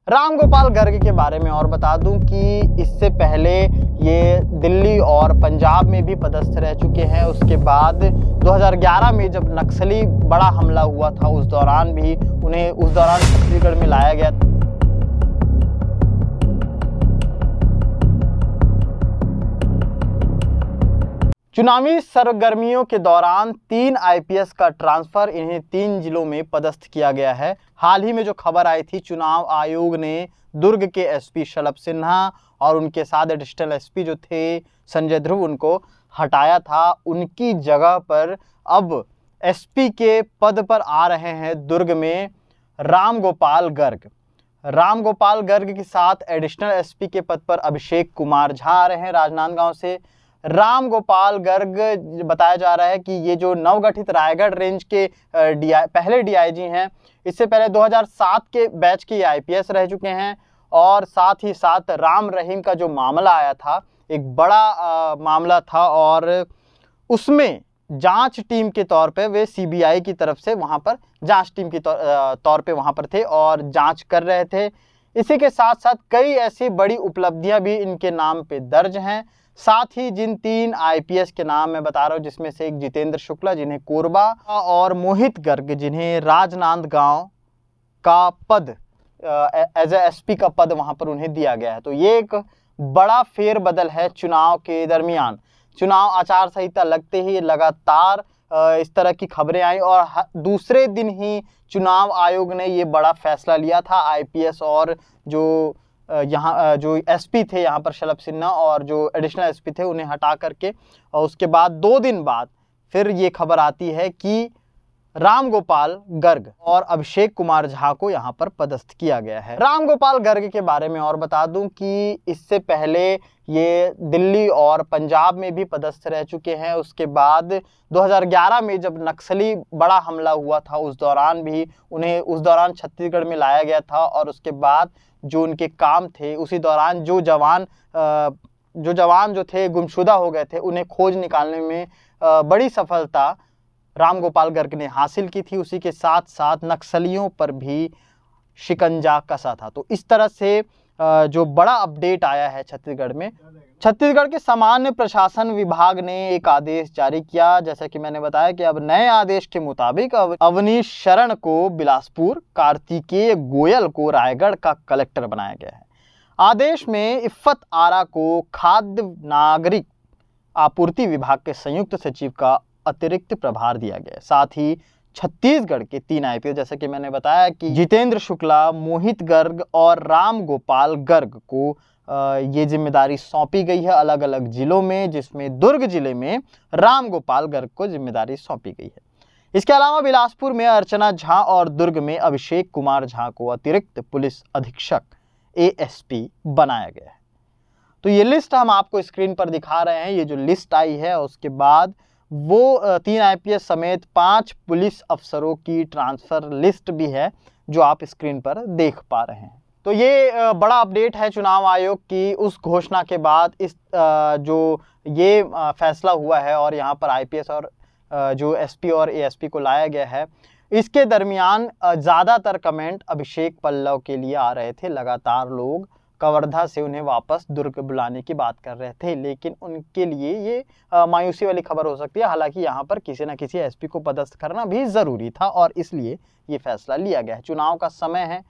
रामगोपाल गर्ग के बारे में और बता दूं कि इससे पहले ये दिल्ली और पंजाब में भी पदस्थ रह चुके हैं। उसके बाद 2011 में जब नक्सली बड़ा हमला हुआ था उस दौरान छत्तीसगढ़ में लाया गया। चुनावी सरगर्मियों के दौरान 3 आईपीएस का ट्रांसफर इन्हें 3 जिलों में पदस्थ किया गया है। हाल ही में जो खबर आई थी, चुनाव आयोग ने दुर्ग के एसपी शलभ सिन्हा और उनके साथ एडिशनल एसपी जो थे संजय ध्रुव, उनको हटाया था। उनकी जगह पर अब एसपी के पद पर आ रहे हैं दुर्ग में रामगोपाल गर्ग। रामगोपाल गर्ग के साथ एडिशनल एसपी के पद पर अभिषेक कुमार झा आ रहे हैं राजनांदगांव से। रामगोपाल गर्ग बताया जा रहा है कि ये जो नवगठित रायगढ़ रेंज के पहले डीआईजी हैं, इससे पहले 2007 के बैच के आईपीएस रह चुके हैं। और साथ ही साथ राम रहीम का जो मामला आया था, एक बड़ा मामला था और उसमें जांच टीम के तौर पे वे सीबीआई की तरफ से वहां पर जांच टीम के तौर पे वहां पर थे और जांच कर रहे थे। इसी के साथ साथ कई ऐसी बड़ी उपलब्धियां भी इनके नाम पे दर्ज हैं। साथ ही जिन 3 आईपीएस के नाम मैं बता रहा हूं, जिसमें से एक जितेंद्र शुक्ला जिन्हें कोरबा और मोहित गर्ग जिन्हें राजनांदगांव का पद एज ए एसपी का पद वहां पर उन्हें दिया गया है। तो ये एक बड़ा फेरबदल है चुनाव के दरमियान। चुनाव आचार संहिता लगते ही लगातार इस तरह की खबरें आई और दूसरे दिन ही चुनाव आयोग ने ये बड़ा फैसला लिया था। आईपीएस और जो यहाँ जो एसपी थे यहाँ पर शलभ सिन्हा और जो एडिशनल एसपी थे उन्हें हटा करके, और उसके बाद 2 दिन बाद फिर ये खबर आती है कि रामगोपाल गर्ग और अभिषेक कुमार झा को यहाँ पर पदस्थ किया गया है। रामगोपाल गर्ग के बारे में और बता दूं कि इससे पहले ये दिल्ली और पंजाब में भी पदस्थ रह चुके हैं। उसके बाद 2011 में जब नक्सली बड़ा हमला हुआ था उस दौरान छत्तीसगढ़ में लाया गया था। और उसके बाद जो उनके काम थे, उसी दौरान जो जवान जो थे गुमशुदा हो गए थे, उन्हें खोज निकालने में बड़ी सफलता रामगोपाल गर्ग ने हासिल की थी। उसी के साथ साथ नक्सलियों पर भी शिकंजा कसा था। तो इस तरह से जो बड़ा अपडेट आया है छत्तीसगढ़ में, छत्तीसगढ़ के सामान्य प्रशासन विभाग ने एक आदेश जारी किया। जैसा कि मैंने बताया कि अब नए आदेश के मुताबिक अवनीश शरण को बिलासपुर, कार्तिकेय गोयल को रायगढ़ का कलेक्टर बनाया गया है। आदेश में इफ्फत आरा को खाद्य नागरिक आपूर्ति विभाग के संयुक्त सचिव का अतिरिक्त प्रभार दिया गया। साथ ही छत्तीसगढ़ के 3 आईपीएस, जैसे कि मैंने बताया कि जितेंद्र शुक्ला, मोहित गर्ग और रामगोपाल गर्ग को ये जिम्मेदारी सौंपी गई है अलग अलग जिलों में, जिसमें दुर्ग जिले में रामगोपाल गर्ग को जिम्मेदारी सौंपी गई है। इसके अलावा बिलासपुर में अर्चना झा और दुर्ग में अभिषेक कुमार झा को अतिरिक्त पुलिस अधीक्षक एएसपी बनाया गया है। तो ये लिस्ट हम आपको स्क्रीन पर दिखा रहे हैं। ये जो लिस्ट आई है उसके बाद वो 3 आईपीएस समेत 5 पुलिस अफसरों की ट्रांसफर लिस्ट भी है जो आप स्क्रीन पर देख पा रहे हैं। तो ये बड़ा अपडेट है चुनाव आयोग की उस घोषणा के बाद इस जो ये फैसला हुआ है और यहाँ पर आईपीएस और जो एसपी और एएसपी को लाया गया है। इसके दरमियान ज़्यादातर कमेंट अभिषेक पल्लव के लिए आ रहे थे। लगातार लोग कवर्धा से उन्हें वापस दुर्ग बुलाने की बात कर रहे थे, लेकिन उनके लिए ये मायूसी वाली खबर हो सकती है। हालांकि यहाँ पर किसी न किसी एसपी को पदस्थ करना भी ज़रूरी था और इसलिए ये फैसला लिया गया है। चुनाव का समय है,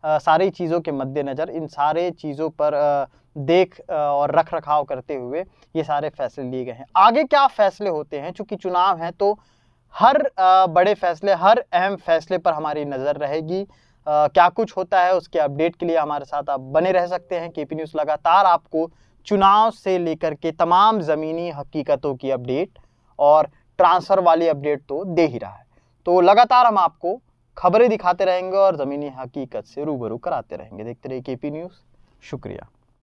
सारी चीज़ों के मद्देनज़र इन सारे चीज़ों पर देख और रख रखाव करते हुए ये सारे फैसले लिए गए हैं। आगे क्या फैसले होते हैं, चूँकि चुनाव है तो हर बड़े फैसले, हर अहम फैसले पर हमारी नज़र रहेगी। क्या कुछ होता है उसके अपडेट के लिए हमारे साथ आप बने रह सकते हैं। केपी न्यूज़ लगातार आपको चुनाव से लेकर के तमाम ज़मीनी हकीकतों की अपडेट और ट्रांसफ़र वाली अपडेट तो दे ही रहा है। तो लगातार हम आपको खबरें दिखाते रहेंगे और ज़मीनी हकीकत से रूबरू कराते रहेंगे। देखते रहिए केपी न्यूज़। शुक्रिया।